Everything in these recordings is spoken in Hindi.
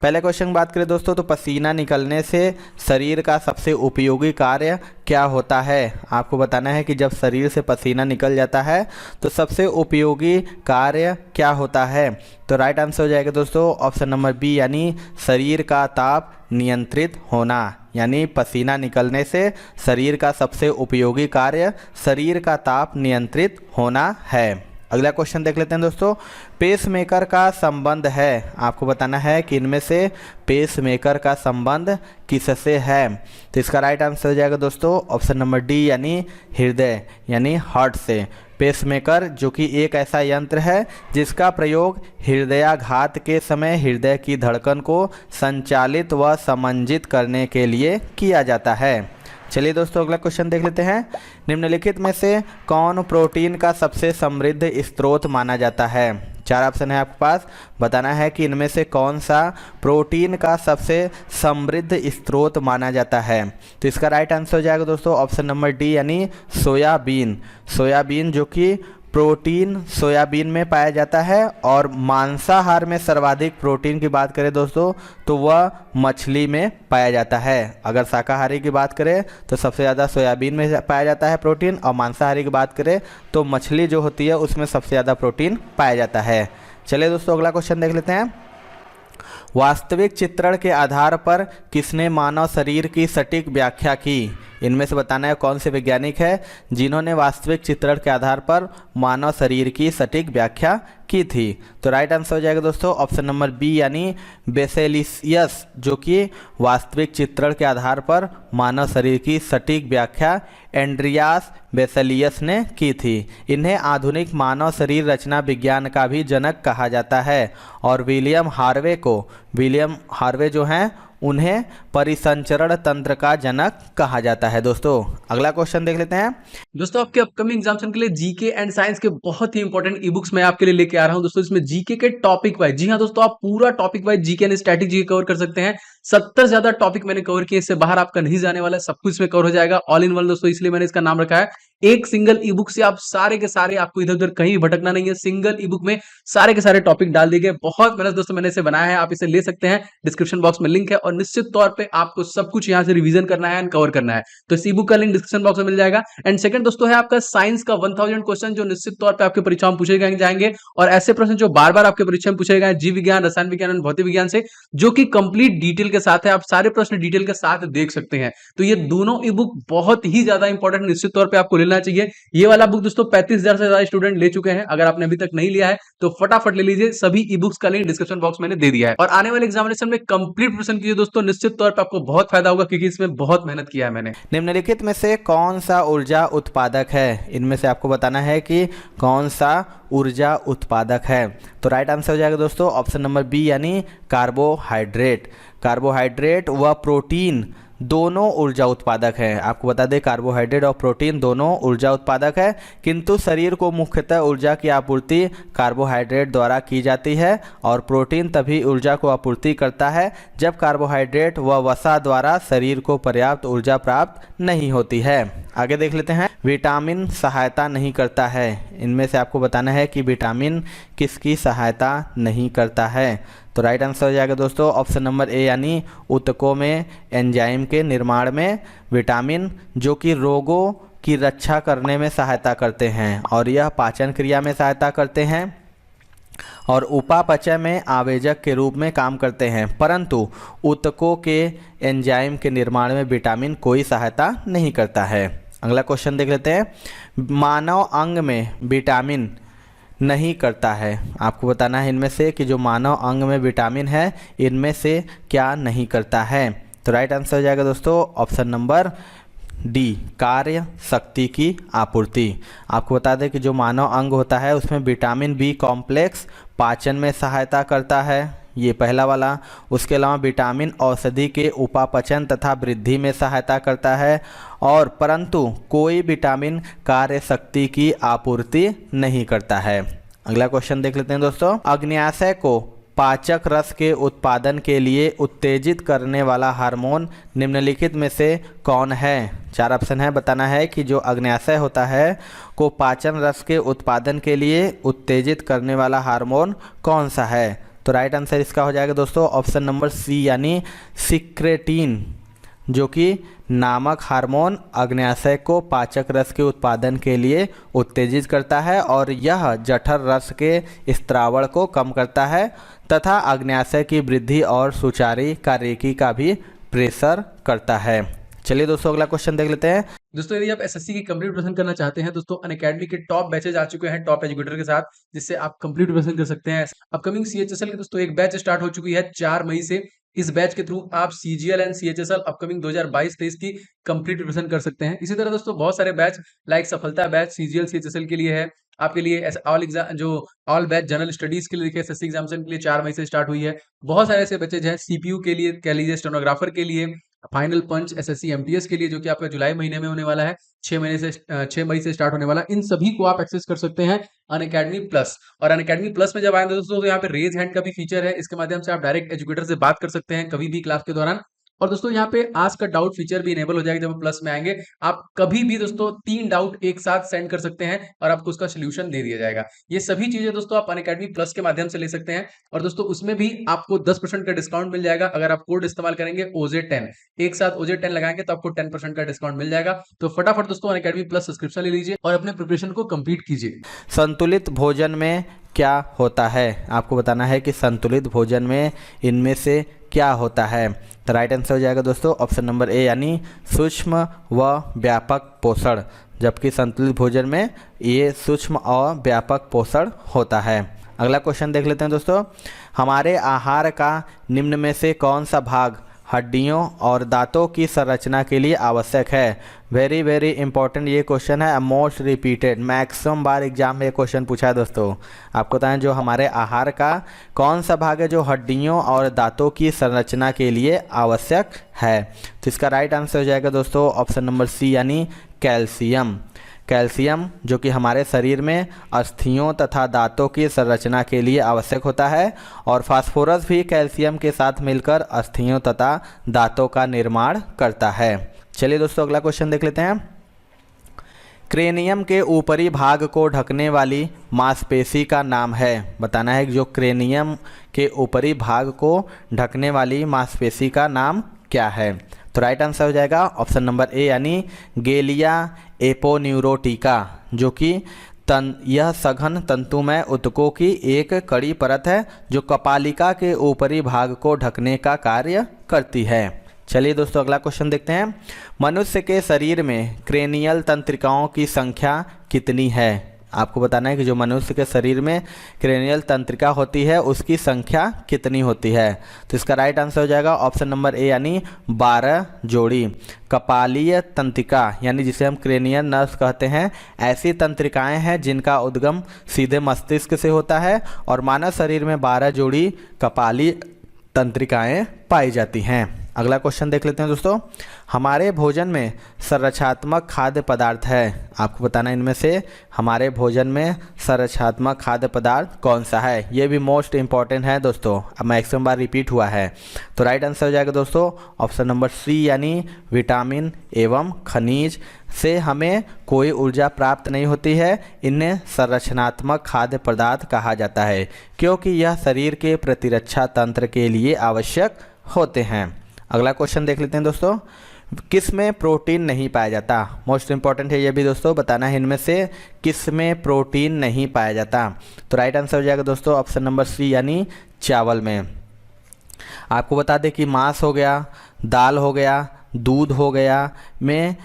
पहले क्वेश्चन की बात करें दोस्तों तो पसीना निकलने से शरीर का सबसे उपयोगी कार्य क्या होता है। आपको बताना है कि जब शरीर से पसीना निकल जाता है तो सबसे उपयोगी कार्य क्या होता है। तो राइट आंसर हो जाएगा दोस्तों ऑप्शन नंबर बी यानी शरीर का ताप नियंत्रित होना। यानी पसीना निकलने से शरीर का सबसे उपयोगी कार्य शरीर का ताप नियंत्रित होना है। अगला क्वेश्चन देख लेते हैं दोस्तों। पेसमेकर का संबंध है, आपको बताना है कि इनमें से पेसमेकर का संबंध किससे है। तो इसका राइट आंसर हो जाएगा दोस्तों ऑप्शन नंबर डी यानी हृदय यानी हार्ट से। पेसमेकर जो कि एक ऐसा यंत्र है जिसका प्रयोग हृदयाघात के समय हृदय की धड़कन को संचालित व समंजित करने के लिए किया जाता है। चलिए दोस्तों अगला क्वेश्चन देख लेते हैं। निम्नलिखित में से कौन प्रोटीन का सबसे समृद्ध स्रोत माना जाता है। चार ऑप्शन है आपके पास, बताना है कि इनमें से कौन सा प्रोटीन का सबसे समृद्ध स्रोत माना जाता है। तो इसका राइट आंसर हो जाएगा दोस्तों ऑप्शन नंबर डी यानी सोयाबीन। सोयाबीन जो कि प्रोटीन सोयाबीन में पाया जाता है और मांसाहार में सर्वाधिक प्रोटीन की बात करें दोस्तों तो वह मछली में पाया जाता है। अगर शाकाहारी की बात करें तो सबसे ज़्यादा सोयाबीन में पाया जाता है प्रोटीन, और मांसाहारी की बात करें तो मछली जो होती है उसमें सबसे ज़्यादा प्रोटीन पाया जाता है। चलिए दोस्तों अगला क्वेश्चन देख लेते हैं। वास्तविक चित्रण के आधार पर किसने मानव शरीर की सटीक व्याख्या की। इनमें से बताना है कौन से वैज्ञानिक है जिन्होंने वास्तविक चित्रण के आधार पर मानव शरीर की सटीक व्याख्या की थी। तो राइट आंसर हो जाएगा दोस्तों ऑप्शन नंबर बी यानी बेसेलियस, जो कि वास्तविक चित्रण के आधार पर मानव शरीर की सटीक व्याख्या एंड्रियास बेसेलियस ने की थी। इन्हें आधुनिक मानव शरीर रचना विज्ञान का भी जनक कहा जाता है और विलियम हार्वे जो हैं उन्हें परिसंचरण तंत्र का जनक कहा जाता है। दोस्तों अगला क्वेश्चन देख लेते हैं। दोस्तों आपके अपकमिंग एग्जाम्स के लिए जीके एंड साइंस के बहुत ही इंपॉर्टेंट ई बुक्स मैं आपके लिए लेके आ रहा हूं दोस्तों। इसमें जीके के टॉपिक वाइज, जी हाँ दोस्तों, आप पूरा topic wise GK and static GK cover कर सकते हैं। 70 से ज्यादा टॉपिक मैंने कवर किए, इससे बाहर आपका नहीं जाने वाला, सब कुछ इसमें कवर हो जाएगा ऑल इन वन दोस्तों। इसलिए मैंने इसका नाम रखा है एक सिंगल ई बुक से आप सारे के सारे, आपको इधर उधर कहीं भटकना नहीं है। सिंगल ई बुक में सारे के सारे टॉपिक डाल दिए गए। बहुत मेहनत दोस्तों मैंने इसे बनाया है, आप इसे ले सकते हैं, डिस्क्रिप्शन बॉक्स में लिंक है। और निश्चित तौर पे आपको सब कुछ यहाँ से रिवीजन करना है एंड कवर करना है, तो इस ई बुक का लिंक डिस्क्रिप्शन बॉक्स में मिल जाएगा। एंड सेकंड दोस्तों है आपका साइंस का 1000 क्वेश्चन जो निश्चित तौर पे आपके परीक्षा में पूछे जाएंगे, और ऐसे प्रश्न जो बार बार आपके परीक्षा में पूछे गए जीव विज्ञान, रसायन विज्ञान और भौतिक विज्ञान से, जो कि कंप्लीट डिटेल के साथ है। आप सारे प्रश्न डिटेल के साथ देख सकते हैं। तो ये दोनों ई बुक बहुत ही ज्यादा इंपॉर्टेंट, निश्चित तौर पे आपको लेना चाहिए। ये वाला बुक दोस्तों 35,000 से ज्यादा स्टूडेंट ले चुके हैं। अगर आपने अभी तक नहीं लिया है तो फटाफट ले लीजिए। सभी ई बुक्स का लिंक डिस्क्रिप्शन बॉक्स मैंने दे दिया है। और आने वाले एग्जामिनेशन में कंप्लीट प्रिपरेशन कीजिए दोस्तों, निश्चित तौर पे आपको बहुत फायदा होगा, क्योंकि इसमें बहुत मेहनत किया है मैंने। निम्नलिखित में से कौन सा ऊर्जा उत्पादक है। इनमें से आपको बताना है कि कौन सा ऊर्जा उत्पादक है। तो राइट आंसर हो जाएगा दोस्तों ऑप्शन नंबर बी यानी कार्बोहाइड्रेट। कार्बोहाइड्रेट व प्रोटीन दोनों ऊर्जा उत्पादक है। आपको बता दें कार्बोहाइड्रेट और प्रोटीन दोनों ऊर्जा उत्पादक है, किंतु शरीर को मुख्यतः ऊर्जा की आपूर्ति कार्बोहाइड्रेट द्वारा की जाती है और प्रोटीन तभी ऊर्जा को आपूर्ति करता है जब कार्बोहाइड्रेट व वसा द्वारा शरीर को पर्याप्त ऊर्जा प्राप्त नहीं होती है। आगे देख लेते हैं। विटामिन सहायता नहीं करता है। इनमें से आपको बताना है कि विटामिन किसकी सहायता नहीं करता है। तो राइट आंसर हो जाएगा दोस्तों ऑप्शन नंबर ए यानी ऊतकों में एंजाइम के निर्माण में विटामिन, जो कि रोगों की रक्षा करने में सहायता करते हैं और यह पाचन क्रिया में सहायता करते हैं और उपापचय में आवेजक के रूप में काम करते हैं, परंतु ऊतकों के एंजाइम के निर्माण में विटामिन कोई सहायता नहीं करता है। अगला क्वेश्चन देख लेते हैं। मानव अंग में विटामिन नहीं करता है। आपको बताना है इनमें से कि जो मानव अंग में विटामिन है इनमें से क्या नहीं करता है। तो राइट आंसर हो जाएगा दोस्तों ऑप्शन नंबर डी कार्य शक्ति की आपूर्ति। आपको बता दें कि जो मानव अंग होता है उसमें विटामिन बी कॉम्प्लेक्स पाचन में सहायता करता है, ये पहला वाला। उसके अलावा विटामिन औषधि के उपापचन तथा वृद्धि में सहायता करता है, और परंतु कोई विटामिन कार्य शक्ति की आपूर्ति नहीं करता है। अगला क्वेश्चन देख लेते हैं दोस्तों। अग्न्याशय को पाचक रस के उत्पादन के लिए उत्तेजित करने वाला हार्मोन निम्नलिखित में से कौन है। चार ऑप्शन है, बताना है कि जो अग्न्याशय होता है को पाचन रस के उत्पादन के लिए उत्तेजित करने वाला हार्मोन कौन सा है। तो राइट आंसर इसका हो जाएगा दोस्तों ऑप्शन नंबर सी यानी सिक्रेटिन, जो कि नामक हार्मोन अग्न्याशय को पाचक रस के उत्पादन के लिए उत्तेजित करता है और यह जठर रस के स्त्रावण को कम करता है तथा अग्न्याशय की वृद्धि और सुचारू कार्यकी का भी प्रेशर करता है। चलिए दोस्तों अगला क्वेश्चन देख लेते हैं। दोस्तों यदि आप एसएससी की कंप्लीट प्रिपरेशन करना चाहते हैं दोस्तों अनअकैडमी के टॉप बैचेज आ चुके हैं टॉप एजुकेटर के साथ, जिससे आप कंप्लीट प्रिपरेशन कर सकते हैं। अपकमिंग सीएचएसएल की दोस्तों एक बैच स्टार्ट हो चुकी है 4 मई से। इस बैच के थ्रू आप सीजीएल एंड सीएचएसएल अपकमिंग 2022-23 की कंप्लीट प्रिपरेशन कर सकते हैं। इसी तरह दोस्तों बहुत सारे बैच लाइक सफलता बैच सीजीएल सीएचएसएल के लिए है, आपके लिए ऑल एग्जाम जो ऑल बैच जनरल स्टडीज के लिए देखिए एसएससी एग्जामिनेशन के लिए 4 मई से स्टार्ट हुई है। बहुत सारे ऐसे बैचेज हैं सीपीयू के लिए, कह लीजिए स्टेनोग्राफर के लिए, फाइनल पंच एसएससी एमटीएस के लिए जो कि आपका जुलाई महीने में होने वाला है, 6 मई से स्टार्ट होने वाला। इन सभी को आप एक्सेस कर सकते हैं अनअकैडमी प्लस। और अनअकैडमी प्लस में जब आएंगे दोस्तों तो यहाँ पे रेज हैंड का भी फीचर है, इसके माध्यम से आप डायरेक्ट एजुकेटर से बात कर सकते हैं कभी भी क्लास के दौरान। और दोस्तों यहाँ पे आस्क का डाउट फीचर भी इनेबल हो जाएगा जब प्लस में आएंगे। आप कभी भी दोस्तों 3 डाउट एक साथ सेंड कर सकते हैं और आपको उसका सोल्यूशन दे दिया जाएगा। ये सभी चीजें दोस्तों आप अनअकैडमी प्लस के माध्यम से ले सकते हैं। और दोस्तों उसमें भी आपको 10% का डिस्काउंट मिल जाएगा अगर आप कोड इस्तेमाल करेंगे OJ10। एक साथ OJ10 लगाएंगे तो आपको 10% का डिस्काउंट मिल जाएगा। तो फटाफट दोस्तों अनअकैडमी प्लस सब्सक्रिप्शन ले लीजिए और अपने प्रिपरेशन को कंप्लीट कीजिए। संतुलित भोजन में क्या होता है? आपको बताना है कि संतुलित भोजन में इनमें से क्या होता है। तो राइट आंसर हो जाएगा दोस्तों ऑप्शन नंबर ए यानी सूक्ष्म व व्यापक पोषण, जबकि संतुलित भोजन में ये सूक्ष्म और व्यापक पोषण होता है। अगला क्वेश्चन देख लेते हैं दोस्तों। हमारे आहार का निम्न में से कौन सा भाग हड्डियों और दांतों की संरचना के लिए आवश्यक है? वेरी वेरी इंपॉर्टेंट ये क्वेश्चन है, मोस्ट रिपीटेड, मैक्सिमम बार एग्जाम में ये क्वेश्चन पूछा है दोस्तों। आपको बताएं जो हमारे आहार का कौन सा भाग है जो हड्डियों और दांतों की संरचना के लिए आवश्यक है? तो इसका राइट आंसर हो जाएगा दोस्तों ऑप्शन नंबर सी यानी कैल्शियम। कैल्शियम जो कि हमारे शरीर में अस्थियों तथा दांतों की संरचना के लिए आवश्यक होता है और फास्फोरस भी कैल्शियम के साथ मिलकर अस्थियों तथा दांतों का निर्माण करता है। चलिए दोस्तों अगला क्वेश्चन देख लेते हैं। क्रेनियम के ऊपरी भाग को ढकने वाली मांसपेशी का नाम है। बताना है कि जो क्रेनियम के ऊपरी भाग को ढकने वाली मांसपेशी का नाम क्या है? तो राइट आंसर हो जाएगा ऑप्शन नंबर ए यानी गेलिया एपोन्यूरोटिका, जो कि यह सघन तंतुमय ऊतकों की एक कड़ी परत है जो कपालिका के ऊपरी भाग को ढकने का कार्य करती है। चलिए दोस्तों अगला क्वेश्चन देखते हैं। मनुष्य के शरीर में क्रेनियल तंत्रिकाओं की संख्या कितनी है? आपको बताना है कि जो मनुष्य के शरीर में क्रेनियल तंत्रिका होती है उसकी संख्या कितनी होती है? तो इसका राइट आंसर हो जाएगा ऑप्शन नंबर ए यानी 12 जोड़ी। कपालीय तंत्रिका यानी जिसे हम क्रेनियल नर्व कहते हैं, ऐसी तंत्रिकाएं हैं जिनका उद्गम सीधे मस्तिष्क से होता है और मानव शरीर में 12 जोड़ी कपालीय तंत्रिकाएं पाई जाती हैं। अगला क्वेश्चन देख लेते हैं दोस्तों। हमारे भोजन में संरचनात्मक खाद्य पदार्थ है। आपको बताना इनमें से हमारे भोजन में संरचनात्मक खाद्य पदार्थ कौन सा है? ये भी मोस्ट इंपॉर्टेंट है दोस्तों, अब मैक्सिमम बार रिपीट हुआ है। तो राइट आंसर हो जाएगा दोस्तों ऑप्शन नंबर सी यानी विटामिन एवं खनिज से हमें कोई ऊर्जा प्राप्त नहीं होती है। इन्हें संरचनात्मक खाद्य पदार्थ कहा जाता है क्योंकि यह शरीर के प्रतिरक्षा तंत्र के लिए आवश्यक होते हैं। अगला क्वेश्चन देख लेते हैं दोस्तों। किस में प्रोटीन नहीं पाया जाता? मोस्ट इंपॉर्टेंट है ये भी दोस्तों, बताना है इनमें से किस में प्रोटीन नहीं पाया जाता। तो राइट आंसर हो जाएगा दोस्तों ऑप्शन नंबर सी यानी चावल में। आपको बता दें कि मांस हो गया, दाल हो गया, दूध हो गया में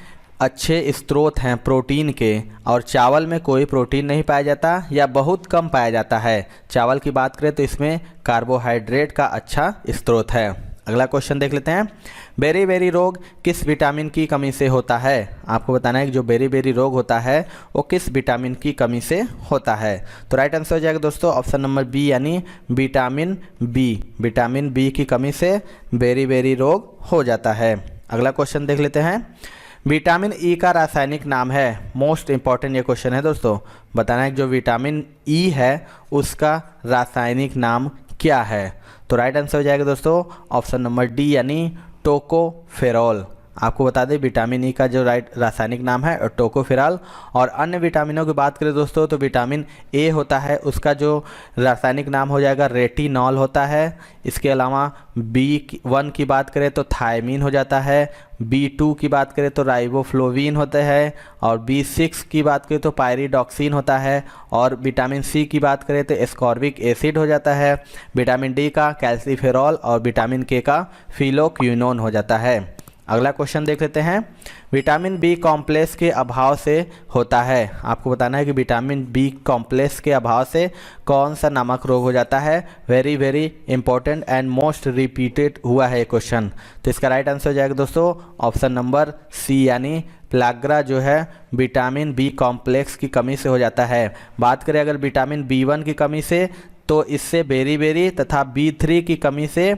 अच्छे स्रोत हैं प्रोटीन के, और चावल में कोई प्रोटीन नहीं पाया जाता या बहुत कम पाया जाता है। चावल की बात करें तो इसमें कार्बोहाइड्रेट का अच्छा स्रोत है। अगला क्वेश्चन देख लेते हैं। बेरी रोग किस विटामिन की कमी से होता है? आपको बताना है कि जो बेरी रोग होता है वो किस विटामिन की कमी से होता है। तो राइट आंसर हो जाएगा दोस्तों ऑप्शन नंबर बी यानी विटामिन बी। विटामिन बी की कमी से बेरी रोग हो जाता है। अगला क्वेश्चन देख लेते हैं। विटामिन ई का रासायनिक नाम है। मोस्ट इंपॉर्टेंट ये क्वेश्चन है दोस्तों, बताना है कि जो विटामिन ई है उसका रासायनिक नाम क्या है? तो राइट आंसर हो जाएगा दोस्तों ऑप्शन नंबर डी यानी टोकोफेरॉल। आपको बता दें विटामिन ई का जो रासायनिक नाम है टोकोफेरॉल। और अन्य विटामिनों की बात करें दोस्तों तो विटामिन ए होता है, उसका जो रासायनिक नाम हो जाएगा रेटिनॉल होता है। इसके अलावा B1 की बात करें तो थायमीन हो जाता है, B2 की बात करें तो राइबोफ्लोविन होता है, और B6 की बात करें तो पायरिडॉक्सिन होता है, और विटामिन सी की बात करें तो एस्कॉर्बिक एसिड हो जाता है, विटामिन डी का कैल्सीफेरॉल और विटामिन के का फिलोक्विनोन हो जाता है। अगला क्वेश्चन देख लेते हैं, विटामिन बी कॉम्प्लेक्स के अभाव से होता है। आपको बताना है कि विटामिन बी कॉम्प्लेक्स के अभाव से कौन सा नामक रोग हो जाता है। Very very important and most repeated हुआ है क्वेश्चन। तो इसका राइट आंसर हो जाएगा दोस्तों ऑप्शन नंबर सी, यानी प्लाग्रा जो है विटामिन बी कॉम्प्लेक्स की कमी से हो जाता है। बात करें अगर विटामिन B1 की कमी से तो इससे बेरी तथा B3 की कमी से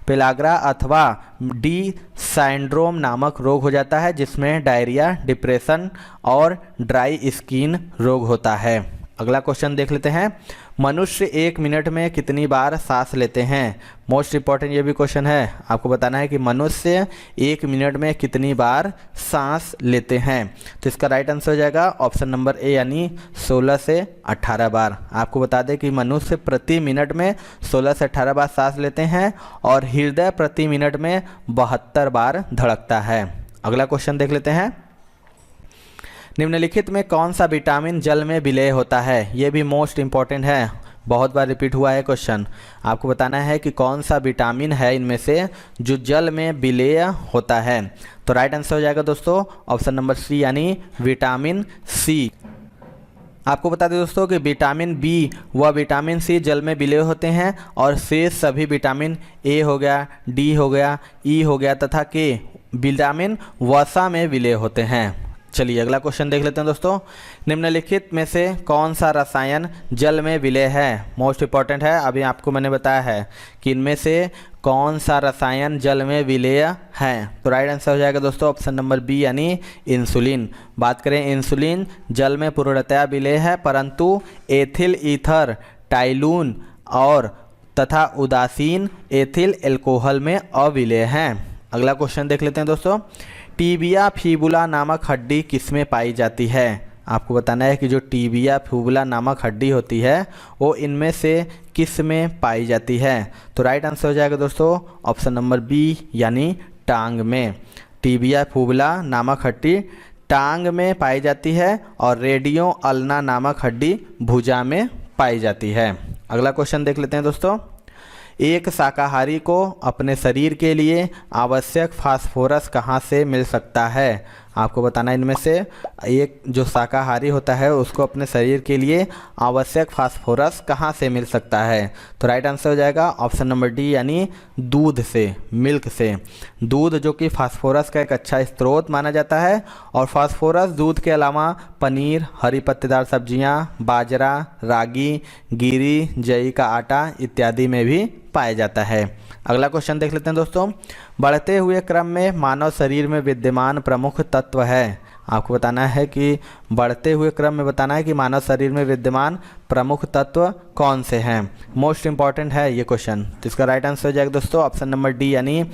पेलाग्रा अथवा डी सिंड्रोम नामक रोग हो जाता है, जिसमें डायरिया, डिप्रेशन और ड्राई स्किन रोग होता है। अगला क्वेश्चन देख लेते हैं, मनुष्य 1 मिनट में कितनी बार सांस लेते हैं। मोस्ट इंपॉर्टेंट ये भी क्वेश्चन है। आपको बताना है कि मनुष्य 1 मिनट में कितनी बार सांस लेते हैं। तो इसका राइट आंसर हो जाएगा ऑप्शन नंबर ए, यानी 16 से 18 बार। आपको बता दें कि मनुष्य प्रति मिनट में 16 से 18 बार सांस लेते हैं और हृदय प्रति मिनट में 72 बार धड़कता है। अगला क्वेश्चन देख लेते हैं, निम्नलिखित में कौन सा विटामिन जल में विलय होता है। ये भी मोस्ट इंपॉर्टेंट है, बहुत बार रिपीट हुआ है क्वेश्चन। आपको बताना है कि कौन सा विटामिन है इनमें से जो जल में विलय होता है। तो राइट आंसर हो जाएगा दोस्तों ऑप्शन नंबर सी, यानी विटामिन सी। आपको बता दें दोस्तों कि विटामिन बी व विटामिन सी जल में विलय होते हैं और शेष सभी विटामिन ए हो गया, डी हो गया, ई हो गया तथा के विटामिन वसा में विलय होते हैं। चलिए अगला क्वेश्चन देख लेते हैं दोस्तों, निम्नलिखित में से कौन सा रसायन जल में विलय है। मोस्ट इंपॉर्टेंट है, अभी आपको मैंने बताया है कि इनमें से कौन सा रसायन जल में विलय है। तो राइट आंसर हो जाएगा दोस्तों ऑप्शन नंबर बी, यानी इंसुलिन। बात करें इंसुलिन जल में पूर्णतया विलय है, परंतु एथिल ईथर, टाइलून और तथा उदासीन एथिल एल्कोहल में अविलय हैं। अगला क्वेश्चन देख लेते हैं दोस्तों, टिबिया फिबुला नामक हड्डी किसमें पाई जाती है। आपको बताना है कि जो टिबिया फिबुला नामक हड्डी होती है वो इनमें से किस में पाई जाती है। तो राइट आंसर हो जाएगा दोस्तों ऑप्शन नंबर बी, यानी टांग में। टिबिया फिबुला नामक हड्डी टांग में पाई जाती है और रेडियो अल्ना नामक हड्डी भुजा में पाई जाती है। अगला क्वेश्चन देख लेते हैं दोस्तों, एक शाकाहारी को अपने शरीर के लिए आवश्यक फास्फोरस कहाँ से मिल सकता है। आपको बताना इनमें से एक जो शाकाहारी होता है उसको अपने शरीर के लिए आवश्यक फास्फोरस कहाँ से मिल सकता है। तो राइट आंसर हो जाएगा ऑप्शन नंबर डी, यानी दूध से, मिल्क से। दूध जो कि फास्फोरस का एक अच्छा स्रोत माना जाता है और फास्फोरस दूध के अलावा पनीर, हरी पत्तेदार सब्जियां, बाजरा, रागी, गिरी, जई का आटा इत्यादि में भी पाया जाता है। अगला क्वेश्चन देख लेते हैं दोस्तों, बढ़ते हुए क्रम में मानव शरीर में विद्यमान प्रमुख तत्व है। आपको बताना है कि बढ़ते हुए क्रम में बताना है कि मानव शरीर में विद्यमान प्रमुख तत्व कौन से हैं। मोस्ट इंपॉर्टेंट है ये क्वेश्चन। तो इसका राइट आंसर हो जाएगा दोस्तों ऑप्शन नंबर डी, यानी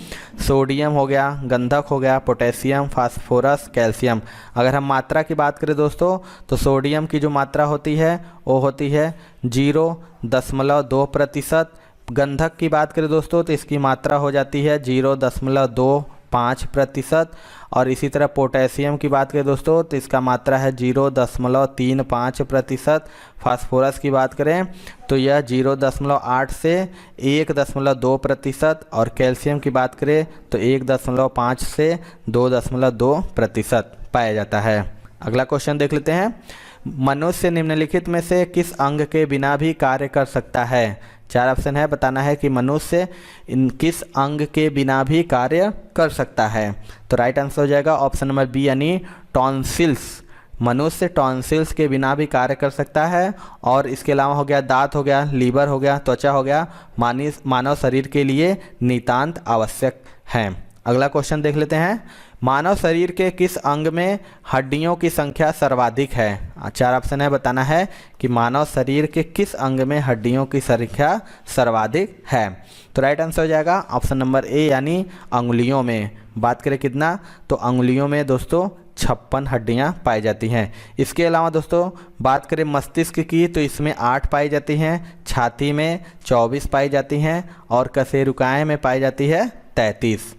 सोडियम हो गया, गंधक हो गया, पोटेशियम, फास्फोरस, कैल्शियम। अगर हम मात्रा की बात करें दोस्तों तो सोडियम की जो मात्रा होती है वो होती है 0.2%। गंधक की बात करें दोस्तों तो इसकी मात्रा हो जाती है 0.25%। और इसी तरह पोटेशियम की बात करें दोस्तों तो इसका मात्रा है 0.35%। फास्फोरस की बात करें तो यह 0.8 से 1.2% और कैल्शियम की बात करें तो 1.5 से 2.2% पाया जाता है। अगला क्वेश्चन देख लेते हैं, मनुष्य निम्नलिखित में से किस अंग के बिना भी कार्य कर सकता है। 4 ऑप्शन है, बताना है कि मनुष्य किस अंग के बिना भी कार्य कर सकता है। तो राइट आंसर हो जाएगा ऑप्शन नंबर बी, यानी टॉन्सिल्स। मनुष्य टॉन्सिल्स के बिना भी कार्य कर सकता है। और इसके अलावा हो गया दांत हो गया, लीवर हो गया, त्वचा हो गया, मानव शरीर के लिए नितांत आवश्यक है। अगला क्वेश्चन देख लेते हैं, मानव शरीर के किस अंग में हड्डियों की संख्या सर्वाधिक है? 4 ऑप्शन है, बताना है कि मानव शरीर के किस अंग में हड्डियों की संख्या सर्वाधिक है। तो राइट आंसर हो जाएगा ऑप्शन नंबर ए यानी अंगुलियों में। बात करें कितना, तो अंगुलियों में दोस्तों 56 हड्डियां पाई जाती हैं। इसके अलावा दोस्तों बात करें मस्तिष्क की, तो इसमें 8 पाई जाती हैं, छाती में 24 पाई जाती हैं और कशेरुकाएं में पाई जाती है 33।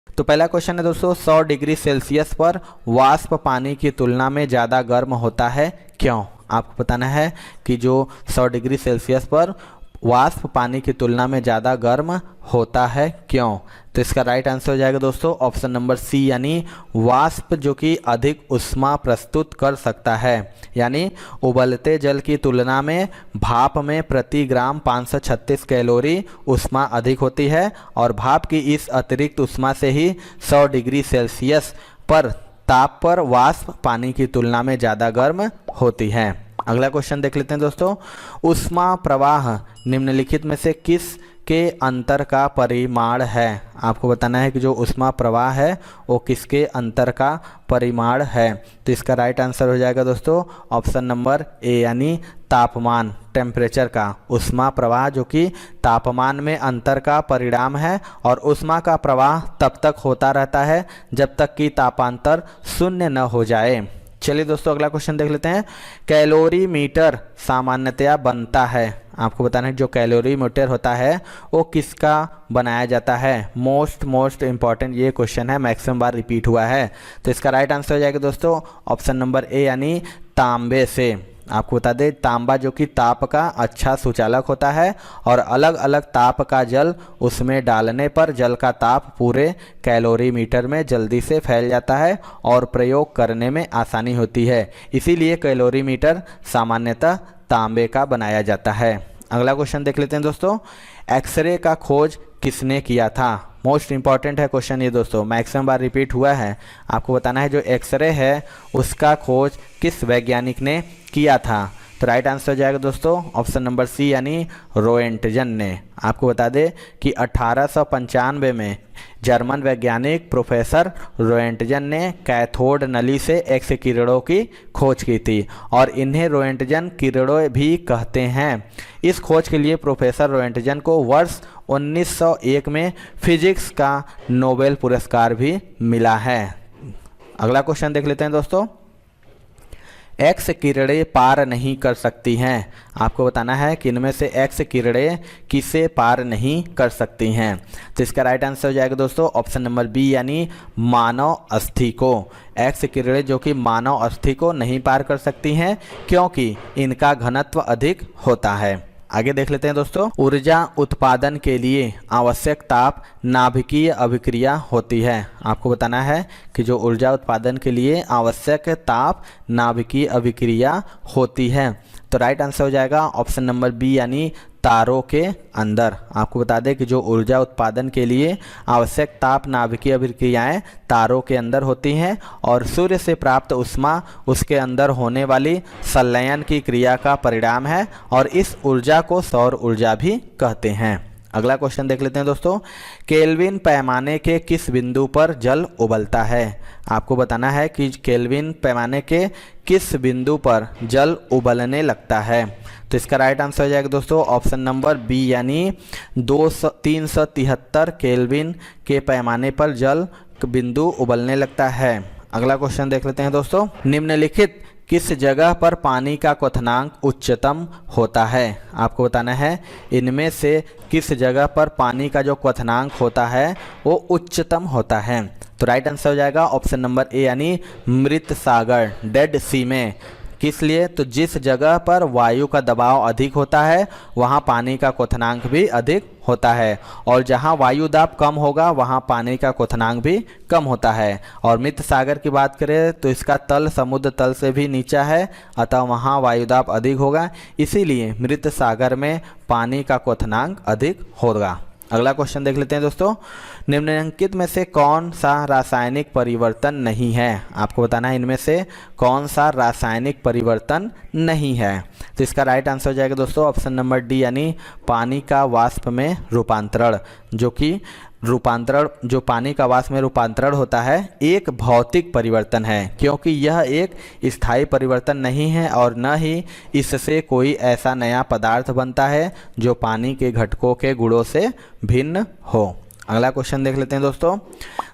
तो पहला क्वेश्चन है दोस्तों, 100 डिग्री सेल्सियस पर वाष्प पानी की तुलना में ज़्यादा गर्म होता है, क्यों? आपको बताना है कि जो 100 डिग्री सेल्सियस पर वाष्प पानी की तुलना में ज़्यादा गर्म होता है, क्यों? तो इसका राइट आंसर हो जाएगा दोस्तों ऑप्शन नंबर सी यानी वाष्प जो कि अधिक ऊष्मा प्रस्तुत कर सकता है। यानी उबलते जल की तुलना में भाप में प्रति ग्राम 536 कैलोरी ऊष्मा अधिक होती है और भाप की इस अतिरिक्त ऊष्मा से ही 100 डिग्री सेल्सियस पर ताप पर वाष्प पानी की तुलना में ज़्यादा गर्म होती है। अगला क्वेश्चन देख लेते हैं दोस्तों, ऊष्मा प्रवाह निम्नलिखित में से किस के अंतर का परिमाण है? आपको बताना है कि जो ऊष्मा प्रवाह है वो किसके अंतर का परिमाण है। तो इसका राइट आंसर हो जाएगा दोस्तों ऑप्शन नंबर ए यानी तापमान, टेम्परेचर का। ऊष्मा प्रवाह जो कि तापमान में अंतर का परिणाम है और ऊष्मा का प्रवाह तब तक होता रहता है जब तक कि तापांतर शून्य न हो जाए। चलिए दोस्तों अगला क्वेश्चन देख लेते हैं, कैलोरी मीटर सामान्यतया बनता है। आपको बताना है जो कैलोरी मीटर होता है वो किसका बनाया जाता है। मोस्ट इंपॉर्टेंट ये क्वेश्चन है, मैक्सिमम बार रिपीट हुआ है। तो इसका राइट आंसर हो जाएगा दोस्तों ऑप्शन नंबर ए यानी तांबे से। आपको बता दें तांबा जो कि ताप का अच्छा सुचालक होता है और अलग अलग ताप का जल उसमें डालने पर जल का ताप पूरे कैलोरीमीटर में जल्दी से फैल जाता है और प्रयोग करने में आसानी होती है। इसीलिए कैलोरीमीटर सामान्यतः तांबे का बनाया जाता है। अगला क्वेश्चन देख लेते हैं दोस्तों, एक्सरे का खोज किसने किया था? मोस्ट इंपॉर्टेंट है क्वेश्चन ये दोस्तों, मैक्सिमम बार रिपीट हुआ है। आपको बताना है जो एक्सरे है उसका खोज किस वैज्ञानिक ने किया था। तो राइट आंसर हो जाएगा दोस्तों ऑप्शन नंबर सी यानी रोएंटजन ने। आपको बता दें कि 1895 में जर्मन वैज्ञानिक प्रोफेसर रोएंटजन ने कैथोड नली से एक्स किरणों की खोज की थी और इन्हें रोएंटजन किरणें भी कहते हैं। इस खोज के लिए प्रोफेसर रोएंटजन को वर्ष 1901 में फिजिक्स का नोबेल पुरस्कार भी मिला है। अगला क्वेश्चन देख लेते हैं दोस्तों, एक्स किरणें पार नहीं कर सकती हैं। आपको बताना है कि इनमें से एक्स किरणें किसे पार नहीं कर सकती हैं। तो इसका राइट आंसर हो जाएगा दोस्तों ऑप्शन नंबर बी यानी मानव अस्थि को। एक्स किरणें जो कि मानव अस्थि को नहीं पार कर सकती हैं क्योंकि इनका घनत्व अधिक होता है। आगे देख लेते हैं दोस्तों, ऊर्जा उत्पादन के लिए आवश्यक ताप नाभिकीय अभिक्रिया होती है। आपको बताना है कि जो ऊर्जा उत्पादन के लिए आवश्यक ताप नाभिकीय अभिक्रिया होती है। तो राइट आंसर हो जाएगा ऑप्शन नंबर बी यानी तारों के अंदर। आपको बता दें कि जो ऊर्जा उत्पादन के लिए आवश्यक ताप नाभिकीय अभिक्रियाएं तारों के अंदर होती हैं और सूर्य से प्राप्त ऊष्मा उसके अंदर होने वाली संलयन की क्रिया का परिणाम है और इस ऊर्जा को सौर ऊर्जा भी कहते हैं। अगला क्वेश्चन देख लेते हैं दोस्तों, केल्विन पैमाने के किस बिंदु पर जल उबलता है? आपको बताना है कि केल्विन पैमाने के किस बिंदु पर जल उबलने लगता है। तो इसका राइट आंसर हो जाएगा दोस्तों ऑप्शन नंबर बी यानी 373 केल्विन के पैमाने पर जल बिंदु उबलने लगता है। अगला क्वेश्चन देख लेते हैं दोस्तों, निम्नलिखित किस जगह पर पानी का क्वथनांक उच्चतम होता है? आपको बताना है इनमें से किस जगह पर पानी का जो क्वथनांक होता है वो उच्चतम होता है। तो राइट आंसर हो जाएगा ऑप्शन नंबर ए यानी मृत सागर, डेड सी में। किस लिए? तो जिस जगह पर वायु का दबाव अधिक होता है वहाँ पानी का क्वथनांक भी अधिक होता है और जहाँ वायु दाब कम होगा वहाँ पानी का क्वथनांक भी कम होता है। और मृत सागर की बात करें तो इसका तल समुद्र तल से भी नीचा है, अतः वहाँ वायु दाब अधिक होगा, इसीलिए मृत सागर में पानी का क्वथनांक अधिक होगा। अगला क्वेश्चन देख लेते हैं दोस्तों, निम्नलिखित में से कौन सा रासायनिक परिवर्तन नहीं है। आपको बताना है इनमें से कौन सा रासायनिक परिवर्तन नहीं है। तो इसका राइट आंसर हो जाएगा दोस्तों ऑप्शन नंबर डी, यानी पानी का वाष्प में रूपांतरण। जो पानी का वाष्प में रूपांतरण होता है एक भौतिक परिवर्तन है, क्योंकि यह एक स्थायी परिवर्तन नहीं है और न ही इससे कोई ऐसा नया पदार्थ बनता है जो पानी के घटकों के गुणों से भिन्न हो। अगला क्वेश्चन देख लेते हैं दोस्तों,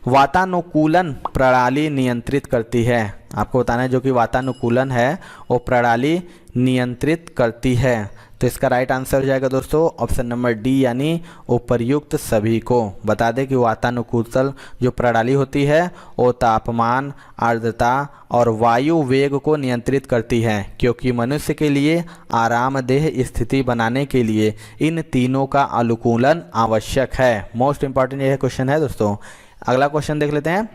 वातानुकूलन प्रणाली नियंत्रित करती है। आपको बताना है जो कि वातानुकूलन है वो प्रणाली नियंत्रित करती है। तो इसका राइट आंसर हो जाएगा दोस्तों ऑप्शन नंबर डी, यानी उपर्युक्त सभी को। बता दें कि वातानुकूलन जो प्रणाली होती है वो तापमान, आर्द्रता और वायु वेग को नियंत्रित करती है, क्योंकि मनुष्य के लिए आरामदेह स्थिति बनाने के लिए इन तीनों का अनुकूलन आवश्यक है। मोस्ट इंपॉर्टेंट यह क्वेश्चन है दोस्तों। अगला क्वेश्चन देख लेते हैं,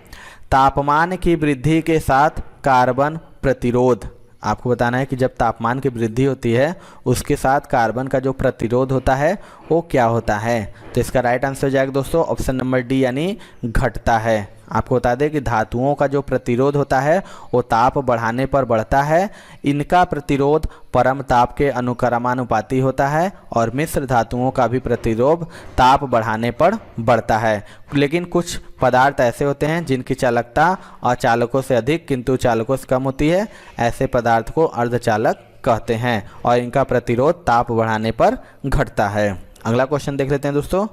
तापमान की वृद्धि के साथ कार्बन प्रतिरोध। आपको बताना है कि जब तापमान की वृद्धि होती है उसके साथ कार्बन का जो प्रतिरोध होता है वो क्या होता है। तो इसका राइट आंसर हो जाएगा दोस्तों ऑप्शन नंबर डी, यानी घटता है। आपको बता दें कि धातुओं का जो प्रतिरोध होता है वो ताप बढ़ाने पर बढ़ता है। इनका प्रतिरोध परम ताप के अनुक्रमानुपाती होता है और मिश्र धातुओं का भी प्रतिरोध ताप बढ़ाने पर बढ़ता है। लेकिन कुछ पदार्थ ऐसे होते हैं जिनकी चालकता अचालकों से अधिक किंतु चालकों से कम होती है। ऐसे पदार्थ को अर्धचालक कहते हैं और इनका प्रतिरोध ताप बढ़ाने पर घटता है। अगला क्वेश्चन देख लेते हैं दोस्तों,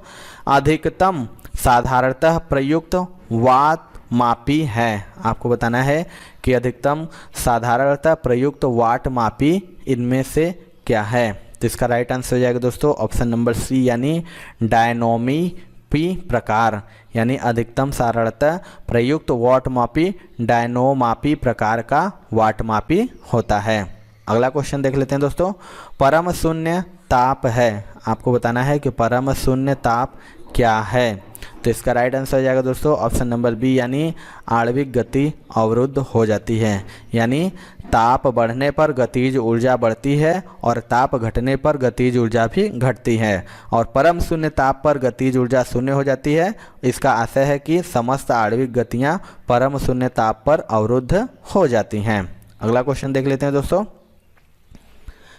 अधिकतम साधारणतः प्रयुक्त वाट मापी है। आपको बताना है कि अधिकतम साधारणतः प्रयुक्त वाट मापी इनमें से क्या है। तो इसका राइट आंसर हो जाएगा दोस्तों ऑप्शन नंबर सी, यानी डायनोमीपी प्रकार, यानी अधिकतम साधारणतः प्रयुक्त वाट मापी डायनोमापी प्रकार का वाट मापी होता है। अगला क्वेश्चन देख लेते हैं दोस्तों, परम शून्य ताप है। आपको बताना है कि परम शून्य ताप क्या है। तो इसका राइट आंसर हो जाएगा दोस्तों ऑप्शन नंबर बी, यानी आणविक गति अवरुद्ध हो जाती है। यानी ताप बढ़ने पर गतिज ऊर्जा बढ़ती है और ताप घटने पर गतिज ऊर्जा भी घटती है और परम शून्य ताप पर गतिज ऊर्जा शून्य हो जाती है। इसका आशय है कि समस्त आणविक गतियां परम शून्य ताप पर अवरुद्ध हो जाती हैं। अगला क्वेश्चन देख लेते हैं दोस्तों,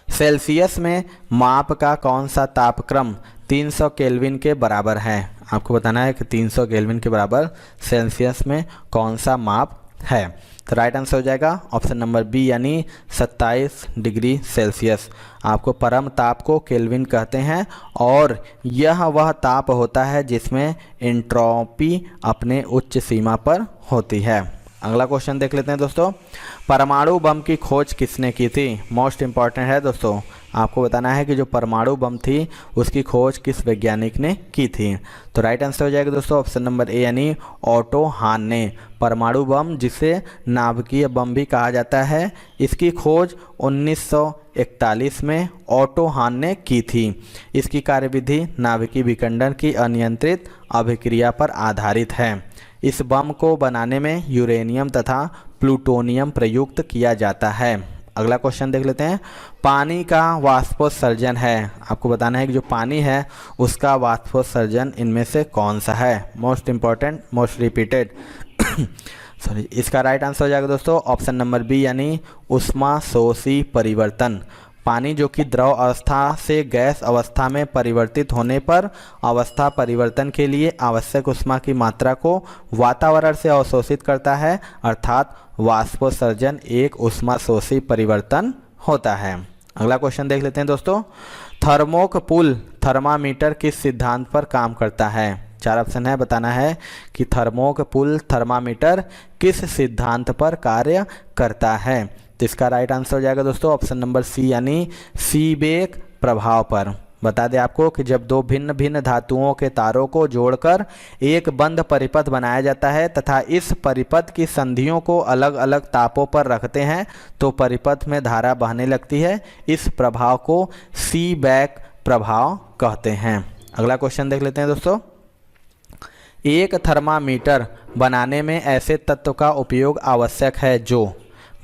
सेल्सियस में माप का कौन सा तापक्रम 300 केल्विन के बराबर है। आपको बताना है कि 300 केल्विन के बराबर सेल्सियस में कौन सा माप है। तो राइट आंसर हो जाएगा ऑप्शन नंबर बी, यानी 27 डिग्री सेल्सियस। आपको परम ताप को केल्विन कहते हैं और यह वह ताप होता है जिसमें एंट्रोपी अपने उच्च सीमा पर होती है। अगला क्वेश्चन देख लेते हैं दोस्तों, परमाणु बम की खोज किसने की थी। मोस्ट इंपॉर्टेंट है दोस्तों। आपको बताना है कि जो परमाणु बम थी उसकी खोज किस वैज्ञानिक ने की थी। तो राइट आंसर हो जाएगा दोस्तों ऑप्शन नंबर ए, यानी ऑटो हान ने। परमाणु बम जिसे नाभिकीय बम भी कहा जाता है, इसकी खोज 1941 में ऑटो हान ने की थी। इसकी कार्यविधि नाभिकीय विखंडन की अनियंत्रित अभिक्रिया पर आधारित है। इस बम को बनाने में यूरेनियम तथा प्लूटोनियम प्रयुक्त किया जाता है। अगला क्वेश्चन देख लेते हैं, पानी का वाष्पोत्सर्जन है। आपको बताना है कि जो पानी है उसका वाष्पोत्सर्जन इनमें से कौन सा है। Most important, most repeated sorry. इसका राइट आंसर हो जाएगा दोस्तों ऑप्शन नंबर बी, यानी ऊष्माशोषी परिवर्तन। पानी जो कि द्रव अवस्था से गैस अवस्था में परिवर्तित होने पर अवस्था परिवर्तन के लिए आवश्यक ऊष्मा की मात्रा को वातावरण से अवशोषित करता है, अर्थात वाष्पोत्सर्जन एक ऊष्माशोषी परिवर्तन होता है। अगला क्वेश्चन देख लेते हैं दोस्तों, थर्मोकपूल थर्मामीटर किस सिद्धांत पर काम करता है। 4 ऑप्शन है, बताना है कि थर्मोकपूल थर्मामीटर किस सिद्धांत पर कार्य करता है। तो इसका राइट आंसर हो जाएगा दोस्तों ऑप्शन नंबर सी, यानी सीबेक प्रभाव पर। बता दें आपको कि जब दो भिन्न भिन्न धातुओं के तारों को जोड़कर एक बंद परिपथ बनाया जाता है तथा इस परिपथ की संधियों को अलग अलग तापों पर रखते हैं तो परिपथ में धारा बहने लगती है। इस प्रभाव को सीबेक प्रभाव कहते हैं। अगला क्वेश्चन देख लेते हैं दोस्तों, एक थर्मामीटर बनाने में ऐसे तत्व का उपयोग आवश्यक है जो।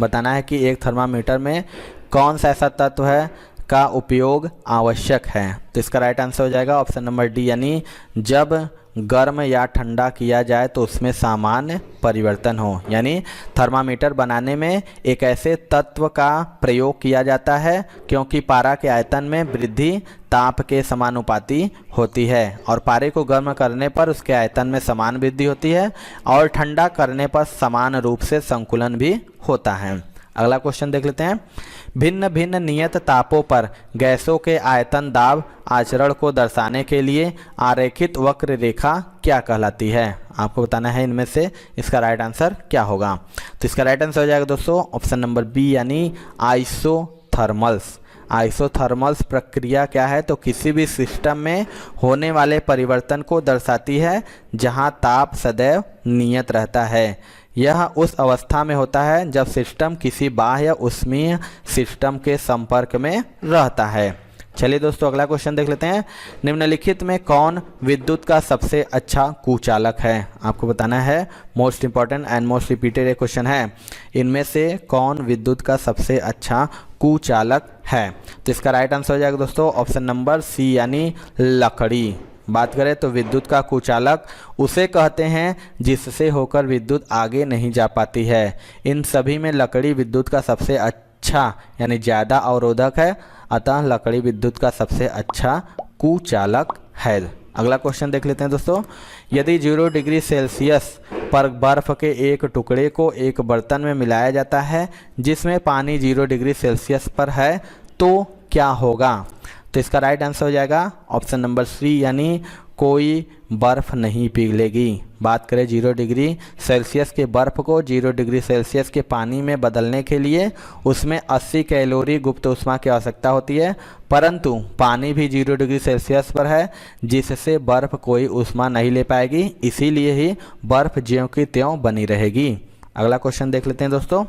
बताना है कि एक थर्मामीटर में कौन सा ऐसा तत्व है का उपयोग आवश्यक है। तो इसका राइट आंसर हो जाएगा ऑप्शन नंबर डी, यानी जब गर्म या ठंडा किया जाए तो उसमें सामान्य परिवर्तन हो। यानी थर्मामीटर बनाने में एक ऐसे तत्व का प्रयोग किया जाता है क्योंकि पारा के आयतन में वृद्धि ताप के समानुपाती होती है और पारे को गर्म करने पर उसके आयतन में समान वृद्धि होती है और ठंडा करने पर समान रूप से संकुलन भी होता है। अगला क्वेश्चन देख लेते हैं। भिन्न भिन्न नियत तापों पर गैसों के आयतन दाब आचरण को दर्शाने के लिए आरेखित वक्र रेखा क्या कहलाती है? आपको बताना है इनमें से इसका राइट आंसर क्या होगा। तो इसका राइट आंसर हो जाएगा दोस्तों ऑप्शन नंबर बी, यानी आइसोथर्मल्स। आइसोथर्मल्स प्रक्रिया क्या है? तो किसी भी सिस्टम में होने वाले परिवर्तन को दर्शाती है जहां ताप सदैव नियत रहता है। यह उस अवस्था में होता है जब सिस्टम किसी बाह्य ऊष्मीय सिस्टम के संपर्क में रहता है। चलिए दोस्तों अगला क्वेश्चन देख लेते हैं। निम्नलिखित में कौन विद्युत का सबसे अच्छा कुचालक है? आपको बताना है, most important and most repeated question है। इनमें से कौन विद्युत का सबसे अच्छा कुचालक है? तो इसका राइट आंसर हो जाएगा दोस्तों ऑप्शन नंबर सी, यानी लकड़ी। बात करें तो विद्युत का कुचालक उसे कहते हैं जिससे होकर विद्युत आगे नहीं जा पाती है। इन सभी में लकड़ी विद्युत का सबसे अच्छा यानी ज़्यादा अवरोधक है, अतः लकड़ी विद्युत का सबसे अच्छा कुचालक है। अगला क्वेश्चन देख लेते हैं दोस्तों। यदि 0 डिग्री सेल्सियस पर बर्फ़ के एक टुकड़े को एक बर्तन में मिलाया जाता है जिसमें पानी 0 डिग्री सेल्सियस पर है तो क्या होगा? तो इसका राइट आंसर हो जाएगा ऑप्शन नंबर सी, यानी कोई बर्फ़ नहीं पिघलेगी। बात करें 0 डिग्री सेल्सियस के बर्फ़ को 0 डिग्री सेल्सियस के पानी में बदलने के लिए उसमें 80 कैलोरी गुप्त ऊष्मा की आवश्यकता होती है, परंतु पानी भी 0 डिग्री सेल्सियस पर है जिससे बर्फ़ कोई ऊष्मा नहीं ले पाएगी, इसीलिए ही बर्फ़ ज्यों की त्यों बनी रहेगी। अगला क्वेश्चन देख लेते हैं दोस्तों।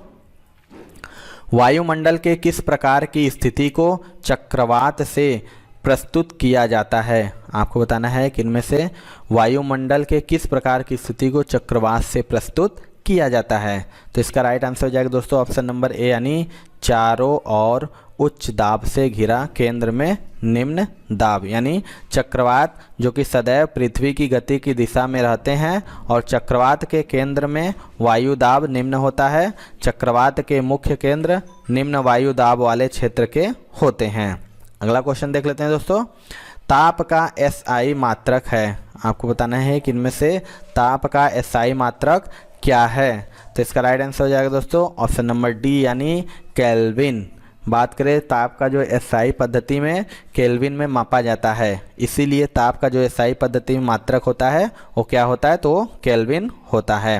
वायुमंडल के किस प्रकार की स्थिति को चक्रवात से प्रस्तुत किया जाता है? आपको बताना है कि इनमें से वायुमंडल के किस प्रकार की स्थिति को चक्रवात से प्रस्तुत किया जाता है। तो इसका राइट आंसर हो जाएगा दोस्तों ऑप्शन नंबर ए, यानी चारों ओर उच्च दाब से घिरा, केंद्र में निम्न दाब। यानी चक्रवात जो कि सदैव पृथ्वी की गति की दिशा में रहते हैं और चक्रवात के केंद्र में वायु दाब निम्न होता है। चक्रवात के मुख्य केंद्र निम्न वायु दाब वाले क्षेत्र के होते हैं। अगला क्वेश्चन देख लेते हैं दोस्तों। ताप का एसआई मात्रक है। आपको बताना है कि इनमें से ताप का एसआई मात्रक क्या है? तो इसका राइट आंसर हो जाएगा दोस्तों ऑप्शन नंबर डी, यानी केल्विन। बात करें ताप का जो एसआई पद्धति में केल्विन में मापा जाता है, इसीलिए ताप का जो एसआई पद्धति में मात्रक होता है वो क्या होता है? तो केल्विन होता है।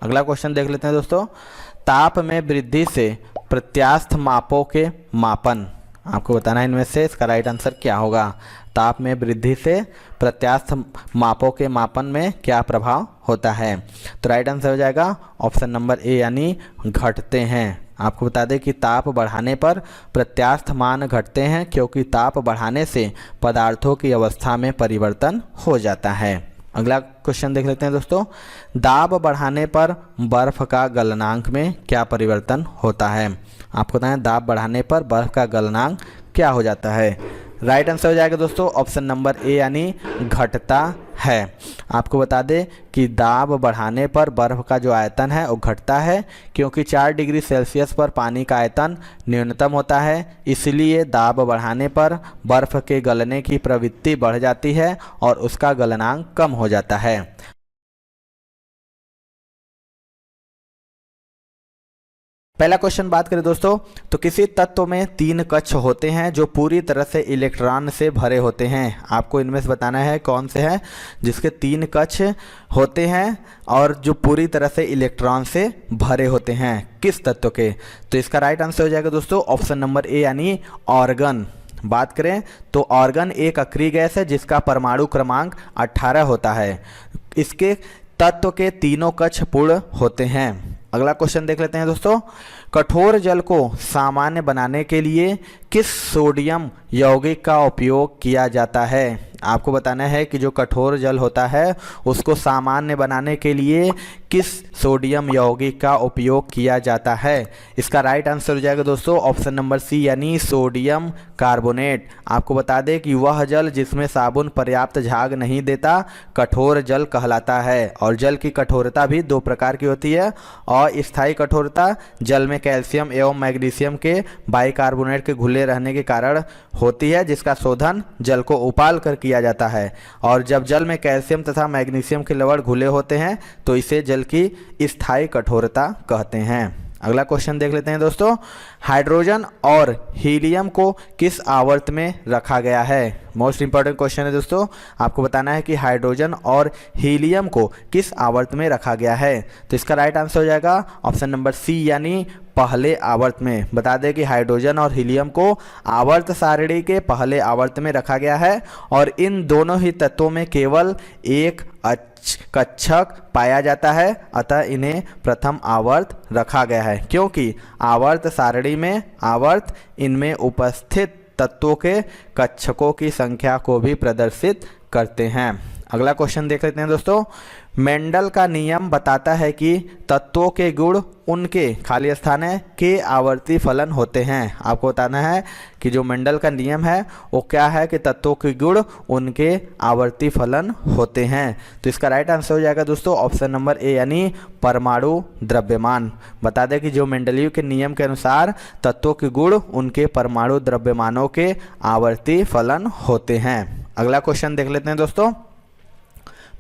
अगला क्वेश्चन देख लेते हैं दोस्तों। ताप में वृद्धि से प्रत्यास्थ मापों के मापन। आपको बताना है इनमें से इसका राइट आंसर क्या होगा। ताप में वृद्धि से प्रत्यास्थ मापों के मापन में क्या प्रभाव होता है? तो राइट आंसर हो जाएगा ऑप्शन नंबर ए, यानी घटते हैं। आपको बता दें कि ताप बढ़ाने पर प्रत्यास्थ मान घटते हैं क्योंकि ताप बढ़ाने से पदार्थों की अवस्था में परिवर्तन हो जाता है। अगला क्वेश्चन देख लेते हैं दोस्तों। दाब बढ़ाने पर बर्फ का गलनांक में क्या परिवर्तन होता है? आपको बताएं दाब बढ़ाने पर बर्फ का गलनांक क्या हो जाता है? राइट आंसर हो जाएगा दोस्तों ऑप्शन नंबर ए, यानी घटता है। आपको बता दें कि दाब बढ़ाने पर बर्फ़ का जो आयतन है वो घटता है क्योंकि 4 डिग्री सेल्सियस पर पानी का आयतन न्यूनतम होता है, इसलिए दाब बढ़ाने पर बर्फ़ के गलने की प्रवृत्ति बढ़ जाती है और उसका गलनांक कम हो जाता है। पहला क्वेश्चन बात करें दोस्तों तो किसी तत्व में 3 कक्ष होते हैं जो पूरी तरह से इलेक्ट्रॉन से भरे होते हैं। आपको इनमें से बताना है कौन से हैं जिसके 3 कक्ष होते हैं और जो पूरी तरह से इलेक्ट्रॉन से भरे होते हैं, किस तत्व के? तो इसका राइट आंसर हो जाएगा दोस्तों ऑप्शन नंबर ए, यानी ऑर्गन। बात करें तो ऑर्गन एक अक्रिय गैस है जिसका परमाणु क्रमांक 18 होता है। इसके तत्व के तीनों कक्ष पूर्ण होते हैं। अगला क्वेश्चन देख लेते हैं दोस्तों। कठोर जल को सामान्य बनाने के लिए किस सोडियम यौगिक का उपयोग किया जाता है? आपको बताना है कि जो कठोर जल होता है उसको सामान्य बनाने के लिए किस सोडियम यौगिक का उपयोग किया जाता है? इसका राइट आंसर हो जाएगा दोस्तों ऑप्शन नंबर सी यानी सोडियम कार्बोनेट। आपको बता दें कि वह जल जिसमें साबुन पर्याप्त झाग नहीं देता कठोर जल कहलाता है। और जल की कठोरता भी दो प्रकार की होती है। अस्थायी कठोरता जल में कैल्शियम एवं मैग्नीशियम के बाइकार्बोनेट के घुले रहने के कारण होती है, जिसका शोधन जल को उबाल कर किया जाता है। और जब जल में कैल्शियम तथा मैग्नीशियम के लवण घुले होते हैं तो इसे जल की स्थायी कठोरता कहते हैं। अगला क्वेश्चन देख लेते हैं दोस्तों, हाइड्रोजन और हीलियम को किस आवर्त में रखा गया है? मोस्ट इंपॉर्टेंट क्वेश्चन है दोस्तों। आपको बताना है कि हाइड्रोजन और हीलियम को किस आवर्त में रखा गया है। तो इसका राइट आंसर हो जाएगा ऑप्शन नंबर सी यानी पहले आवर्त में। बता दें कि हाइड्रोजन और हीलियम को आवर्त सारणी के पहले आवर्त में रखा गया है और इन दोनों ही तत्वों में केवल एक कक्षक पाया जाता है, अतः इन्हें प्रथम आवर्त रखा गया है, क्योंकि आवर्त सारणी में आवर्त इनमें उपस्थित तत्वों के कक्षकों की संख्या को भी प्रदर्शित करते हैं। अगला क्वेश्चन देख लेते हैं दोस्तों, मेंडल का नियम बताता है कि तत्वों के गुण उनके खाली स्थान है के आवर्ती फलन होते हैं। आपको बताना है कि जो मेंडल का नियम है वो क्या है कि तत्वों के गुण उनके आवर्ती फलन होते हैं। तो इसका राइट आंसर हो जाएगा दोस्तों ऑप्शन नंबर ए यानी परमाणु द्रव्यमान। बता दें कि जो मेंडलीव के नियम के अनुसार तत्वों के गुण उनके परमाणु द्रव्यमानों के आवर्ती फलन होते हैं। अगला क्वेश्चन देख लेते हैं दोस्तों,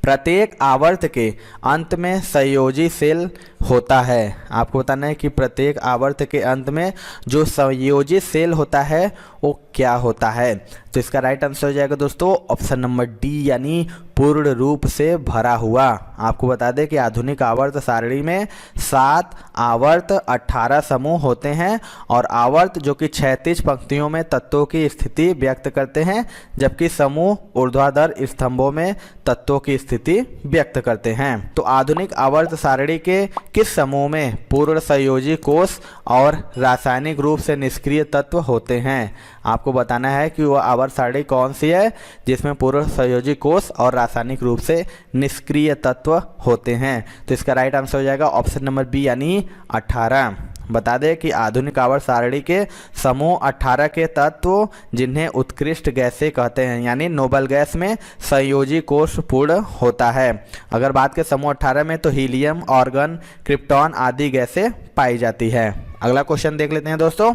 प्रत्येक आवर्त के अंत में संयोजी सेल होता है। आपको बताना है कि प्रत्येक आवर्त के अंत में जो संयोजी सेल होता है वो क्या होता है। तो इसका राइट आंसर हो जाएगा दोस्तों ऑप्शन नंबर डी यानी पूर्ण रूप से भरा हुआ। आपको बता दें कि आधुनिक आवर्त सारणी में 7 आवर्त 18 समूह होते हैं और आवर्त जो कि 36 पंक्तियों में तत्वों की स्थिति व्यक्त करते हैं, जबकि समूह ऊर्ध्वाधर स्तंभों में तत्वों की स्थिति व्यक्त करते हैं। तो आधुनिक आवर्त सारणी के किस समूह में पूर्ण संयोजी कोष और रासायनिक रूप से निष्क्रिय तत्व होते हैं? आपको बताना है कि वह आवर्त सारणी कौन सी है जिसमें पूर्ण संयोजी कोष और रासायनिक रूप से निष्क्रिय तत्व होते हैं। तो इसका राइट आंसर हो जाएगा ऑप्शन नंबर बी यानी 18। बता दें कि आधुनिक आवर्त सारणी के समूह 18 के तत्व जिन्हें उत्कृष्ट गैसें कहते हैं, यानी नोबल गैस में संयोजी कोष पूर्ण होता है। अगर बात करें समूह 18 में तो हीलियम, ऑर्गन, क्रिप्टॉन आदि गैसें पाई जाती है। अगला क्वेश्चन देख लेते हैं दोस्तों,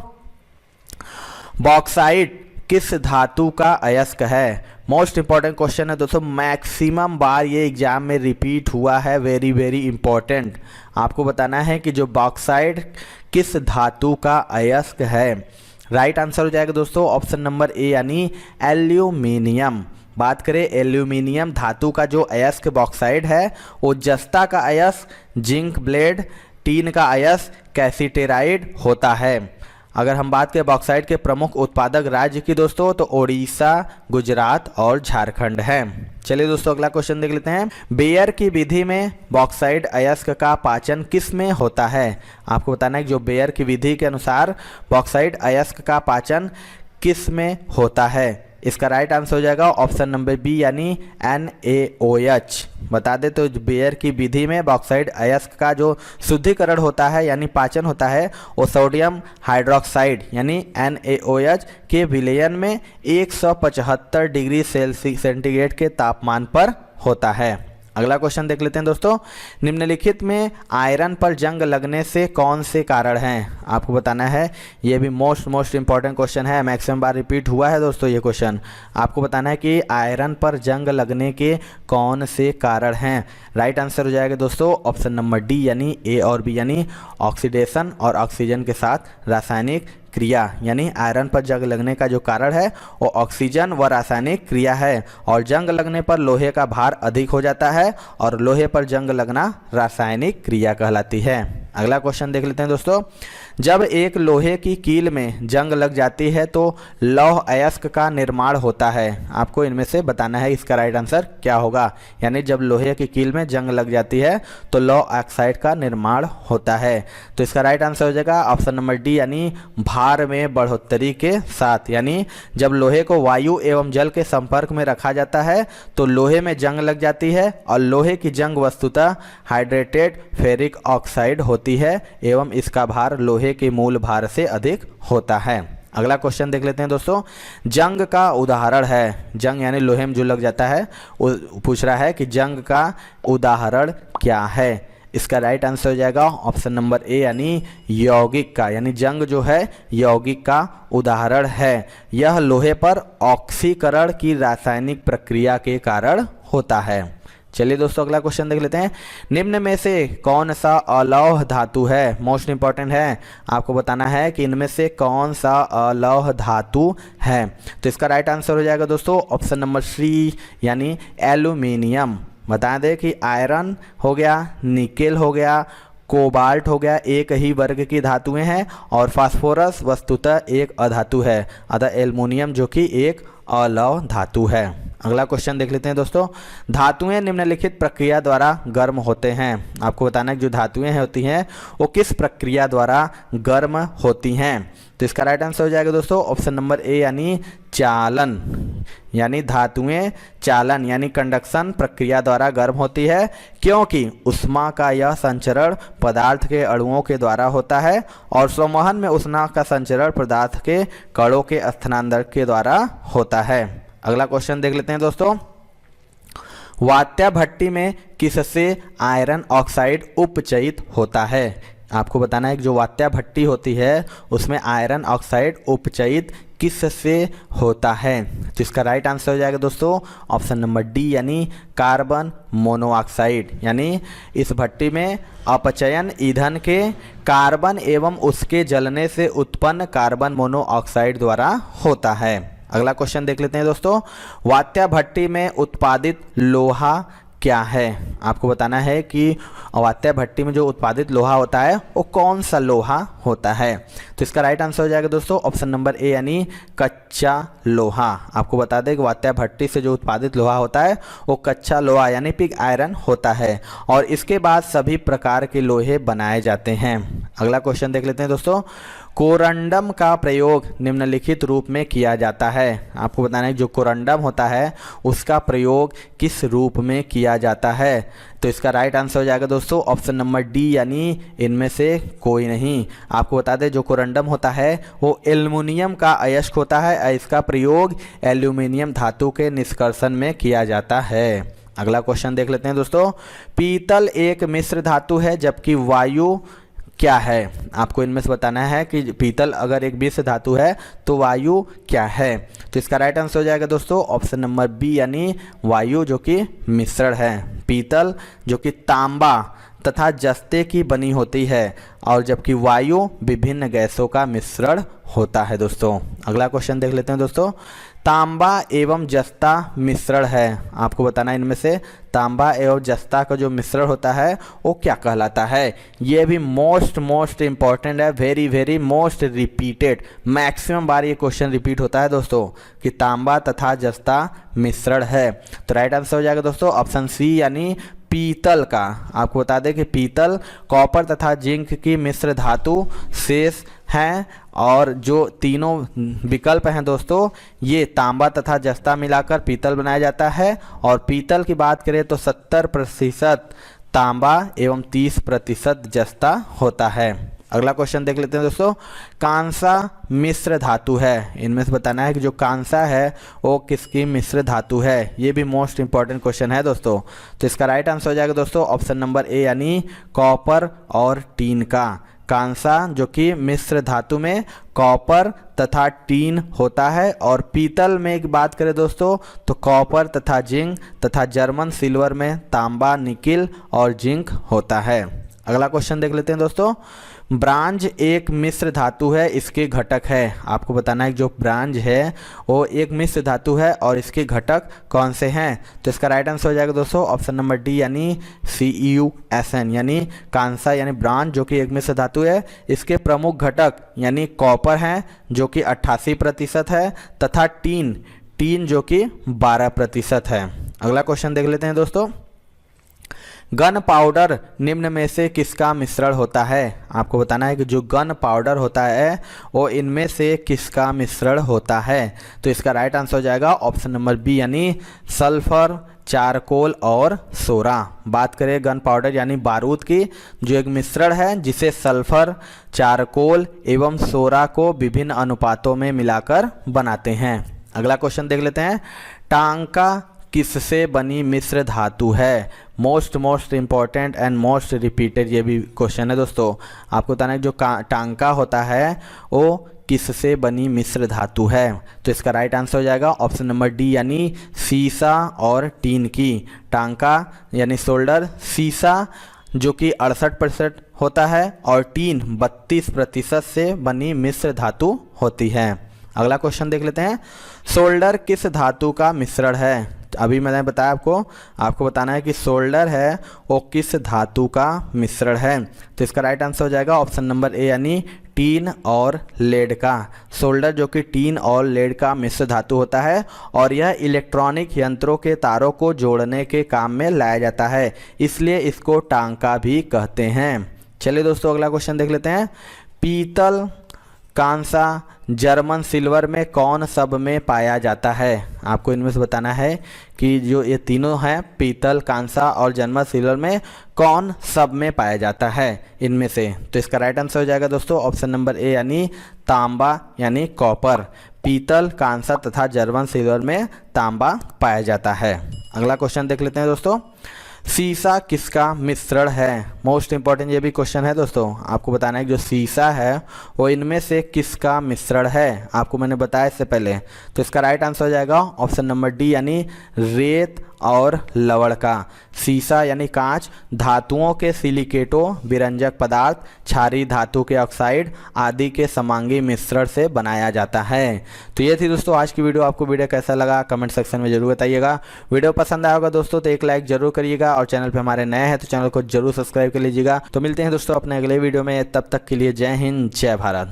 बॉक्साइट किस धातु का अयस्क है? मोस्ट इंपॉर्टेंट क्वेश्चन है दोस्तों, मैक्सिमम बार ये एग्जाम में रिपीट हुआ है, वेरी वेरी इंपॉर्टेंट। आपको बताना है कि जो बॉक्साइट किस धातु का अयस्क है। राइट आंसर हो जाएगा दोस्तों ऑप्शन नंबर ए यानी एल्यूमिनियम। बात करें एल्यूमिनियम धातु का जो अयस्क बॉक्साइट है वो जस्ता का अयस्क जिंक ब्लेड, टीन का अयस्क कैसिटेराइड होता है। अगर हम बात करें बॉक्साइट के प्रमुख उत्पादक राज्य की दोस्तों तो ओडिशा, गुजरात और झारखंड है। चलिए दोस्तों अगला क्वेश्चन देख लेते हैं, बेयर की विधि में बॉक्साइट अयस्क का पाचन किस में होता है? आपको बताना है कि जो बेयर की विधि के अनुसार बॉक्साइट अयस्क का पाचन किस में होता है। इसका राइट आंसर हो जाएगा ऑप्शन नंबर बी यानी NaOH। बता दें तो बेयर की विधि में बॉक्साइट अयस्क का जो शुद्धिकरण होता है यानी पाचन होता है वो सोडियम हाइड्रोक्साइड यानी NaOH के विलयन में 175 डिग्री सेंटीग्रेड के तापमान पर होता है। अगला क्वेश्चन देख लेते हैं दोस्तों, निम्नलिखित में आयरन पर जंग लगने से कौन से कारण हैं? आपको बताना है, ये भी मोस्ट इंपॉर्टेंट क्वेश्चन है, मैक्सिमम बार रिपीट हुआ है दोस्तों ये क्वेश्चन। आपको बताना है कि आयरन पर जंग लगने के कौन से कारण हैं। राइट आंसर हो जाएगा दोस्तों ऑप्शन नंबर डी यानी ए और बी यानी ऑक्सीडेशन और ऑक्सीजन के साथ रासायनिक क्रिया। यानी आयरन पर जंग लगने का जो कारण है वो ऑक्सीजन व रासायनिक क्रिया है और जंग लगने पर लोहे का भार अधिक हो जाता है और लोहे पर जंग लगना रासायनिक क्रिया कहलाती है। अगला क्वेश्चन देख लेते हैं दोस्तों, जब एक लोहे की कील में जंग लग जाती है तो लौह अयस्क का निर्माण होता है। आपको इनमें से बताना है इसका राइट आंसर क्या होगा। यानी जब लोहे की कील में जंग लग जाती है तो लौह ऑक्साइड का निर्माण होता है। तो इसका राइट आंसर हो जाएगा ऑप्शन नंबर डी, यानी भार में बढ़ोतरी के साथ। यानी जब लोहे को वायु एवं जल के संपर्क में रखा जाता है तो लोहे में जंग लग जाती है और लोहे की जंग वस्तुतः हाइड्रेटेड फेरिक ऑक्साइड होती है एवं इसका भार लोहे के मूल भार से अधिक होता है। अगला क्वेश्चन देख लेते हैं दोस्तों। जंग का उदाहरण है, जंग यानी लोहे में जो लग जाता है, पूछ रहा है कि जंग का उदाहरण क्या है। इसका राइट आंसर हो जाएगा ऑप्शन नंबर ए, यानी यौगिक का। यानी जंग जो है यौगिक का उदाहरण है। यह लोहे पर ऑक्सीकरण की रासायनिक प्रक्रिया के कारण होता है। चलिए दोस्तों अगला क्वेश्चन देख लेते हैं। निम्न में से कौन सा अलौह धातु है? मोस्ट इंपॉर्टेंट है, आपको बताना है कि इनमें से कौन सा अलौह धातु है। तो इसका राइट आंसर हो जाएगा दोस्तों ऑप्शन नंबर सी, यानी एल्यूमिनियम। बता दें कि आयरन हो गया, निकेल हो गया, कोबाल्ट हो गया, एक ही वर्ग की धातुएं हैं और फास्फोरस वस्तुतः एक अधातु है। अतः एल्युमिनियम जो कि एक अलौह धातु है। अगला क्वेश्चन देख लेते हैं दोस्तों। धातुएं निम्नलिखित प्रक्रिया द्वारा गर्म होते हैं। आपको बताना है कि जो धातुएं होती हैं वो किस प्रक्रिया द्वारा गर्म होती हैं। तो इसका राइट आंसर हो जाएगा दोस्तों ऑप्शन नंबर ए, यानी चालन। यानी धातुएं चालन यानी कंडक्शन प्रक्रिया द्वारा गर्म होती है, क्योंकि उष्मा का यह संचरण पदार्थ के अणुओं के द्वारा होता है और संवहन में उष्मा का संचरण पदार्थ के कणों के स्थानांतरण के द्वारा होता है। अगला क्वेश्चन देख लेते हैं दोस्तों। वात्या भट्टी में किससे आयरन ऑक्साइड उपचयित होता है? आपको बताना है कि जो वात्या भट्टी होती है उसमें आयरन ऑक्साइड उपचयित किससे होता है। तो इसका राइट आंसर हो जाएगा दोस्तों ऑप्शन नंबर डी, यानी कार्बन मोनोऑक्साइड। यानी इस भट्टी में अपचयन ईंधन के कार्बन एवं उसके जलने से उत्पन्न कार्बन मोनोऑक्साइड द्वारा होता है। अगला क्वेश्चन देख लेते हैं दोस्तों। वात्या भट्टी में उत्पादित लोहा क्या है? आपको बताना है कि वात्या भट्टी में जो उत्पादित लोहा होता है वो कौन सा लोहा होता है। तो इसका राइट आंसर हो जाएगा दोस्तों ऑप्शन नंबर ए, यानी कच्चा लोहा। आपको बता दें कि वात्या भट्टी से जो उत्पादित लोहा होता है वो कच्चा लोहा यानी पिग आयरन होता है और इसके बाद सभी प्रकार के लोहे बनाए जाते हैं। अगला क्वेश्चन देख लेते हैं दोस्तों। कोरंडम का प्रयोग निम्नलिखित रूप में किया जाता है। आपको बताना है जो कोरंडम होता है उसका प्रयोग किस रूप में किया जाता है। तो इसका राइट आंसर हो जाएगा दोस्तों ऑप्शन नंबर डी, यानी इनमें से कोई नहीं। आपको बता दें जो कोरंडम होता है वो एल्युमिनियम का अयस्क होता है। इसका प्रयोग एल्यूमिनियम धातु के निष्कर्षण में किया जाता है। अगला क्वेश्चन देख लेते हैं दोस्तों। पीतल एक मिश्र धातु है जबकि वायु क्या है? आपको इनमें से बताना है कि पीतल अगर एक मिश्र धातु है तो वायु क्या है। तो इसका राइट आंसर हो जाएगा दोस्तों ऑप्शन नंबर बी, यानी वायु जो कि मिश्रण है। पीतल जो कि तांबा तथा जस्ते की बनी होती है और जबकि वायु विभिन्न गैसों का मिश्रण होता है दोस्तों। अगला क्वेश्चन देख लेते हैं दोस्तों। तांबा एवं जस्ता मिश्रण है। आपको बताना है इनमें से तांबा एवं जस्ता का जो मिश्रण होता है वो क्या कहलाता है। ये भी मोस्ट इंपॉर्टेंट है, वेरी मोस्ट रिपीटेड। मैक्सिमम बार ये क्वेश्चन रिपीट होता है दोस्तों कि तांबा तथा जस्ता मिश्रण है। तो राइट आंसर हो जाएगा दोस्तों ऑप्शन सी, यानी पीतल का। आपको बता दें कि पीतल कॉपर तथा जिंक की मिश्र धातु शेष हैं और जो तीनों विकल्प हैं दोस्तों ये तांबा तथा जस्ता मिलाकर पीतल बनाया जाता है। और पीतल की बात करें तो 70% तांबा एवं 30% जस्ता होता है। अगला क्वेश्चन देख लेते हैं दोस्तों। कांसा मिश्र धातु है। इनमें से बताना है कि जो कांसा है वो किसकी मिश्र धातु है। ये भी मोस्ट इंपॉर्टेंट क्वेश्चन है दोस्तों। तो इसका राइट आंसर हो जाएगा दोस्तों ऑप्शन नंबर ए, यानी कॉपर और टीन का। कांसा जो कि मिश्र धातु में कॉपर तथा टीन होता है और पीतल में एक बात करें दोस्तों तो कॉपर तथा जिंक तथा जर्मन सिल्वर में तांबा, निकिल और जिंक होता है। अगला क्वेश्चन देख लेते हैं दोस्तों। ब्रांज एक मिश्र धातु है, इसके घटक है। आपको बताना है कि जो ब्रांज है वो एक मिश्र धातु है और इसके घटक कौन से हैं। तो इसका राइट आंसर हो जाएगा दोस्तों ऑप्शन नंबर डी यानी CuSn यानी कांसा यानी ब्रांज जो कि एक मिश्र धातु है। इसके प्रमुख घटक यानी कॉपर हैं जो कि 88% है तथा टीन जो कि 12% है। अगला क्वेश्चन देख लेते हैं दोस्तों। गन पाउडर निम्न में से किसका मिश्रण होता है। आपको बताना है कि जो गन पाउडर होता है वो इनमें से किसका मिश्रण होता है। तो इसका राइट आंसर हो जाएगा ऑप्शन नंबर बी यानी सल्फर, चारकोल और सोरा। बात करें गन पाउडर यानी बारूद की, जो एक मिश्रण है जिसे सल्फर, चारकोल एवं सोरा को विभिन्न अनुपातों में मिलाकर बनाते हैं। अगला क्वेश्चन देख लेते हैं। टांका किससे बनी मिश्र धातु है। Most important and most repeated ये भी क्वेश्चन है दोस्तों। आपको बताना है जो टांका होता है वो किससे बनी मिश्र धातु है। तो इसका राइट आंसर हो जाएगा ऑप्शन नंबर डी यानी सीसा और टीन की। टांका यानी शोल्डर, सीसा जो कि 68% होता है और टीन 32% से बनी मिश्र धातु होती है। अगला क्वेश्चन देख लेते हैं। शोल्डर किस धातु का मिश्रण है। अभी मैंने बताया आपको बताना है कि शोल्डर है वो किस धातु का मिश्रण है। तो इसका राइट आंसर हो जाएगा ऑप्शन नंबर ए यानी टीन और लेड का। शोल्डर जो कि टीन और लेड का मिश्र धातु होता है और यह इलेक्ट्रॉनिक यंत्रों के तारों को जोड़ने के काम में लाया जाता है, इसलिए इसको टांका भी कहते हैं। चलिए दोस्तों अगला क्वेश्चन देख लेते हैं। पीतल, कांसा, जर्मन सिल्वर में कौन सब में पाया जाता है। आपको इनमें से बताना है कि जो ये तीनों हैं पीतल, कांसा और जर्मन सिल्वर में कौन सब में पाया जाता है इनमें से। तो इसका राइट आंसर हो जाएगा दोस्तों ऑप्शन नंबर ए यानी तांबा यानी कॉपर। पीतल, कांसा तथा जर्मन सिल्वर में तांबा पाया जाता है। अगला क्वेश्चन देख लेते हैं दोस्तों। सीसा किसका मिश्रण है। मोस्ट इंपॉर्टेंट ये भी क्वेश्चन है दोस्तों। आपको बताना है कि जो सीसा है वो इनमें से किसका मिश्रण है। आपको मैंने बताया इससे पहले। तो इसका राइट आंसर हो जाएगा ऑप्शन नंबर डी यानी रेत और लवण का। सीसा यानी कांच धातुओं के सिलिकेटों, विरंजक पदार्थ, क्षारीय धातु के ऑक्साइड आदि के समांगी मिश्रण से बनाया जाता है। तो ये थी दोस्तों आज की वीडियो। आपको वीडियो कैसा लगा कमेंट सेक्शन में जरूर बताइएगा। वीडियो पसंद आया होगा दोस्तों तो एक लाइक जरूर करिएगा और चैनल पे हमारे नए हैं तो चैनल को जरूर सब्सक्राइब कर लीजिएगा। तो मिलते हैं दोस्तों अपने अगले वीडियो में, तब तक के लिए जय हिंद जय भारत।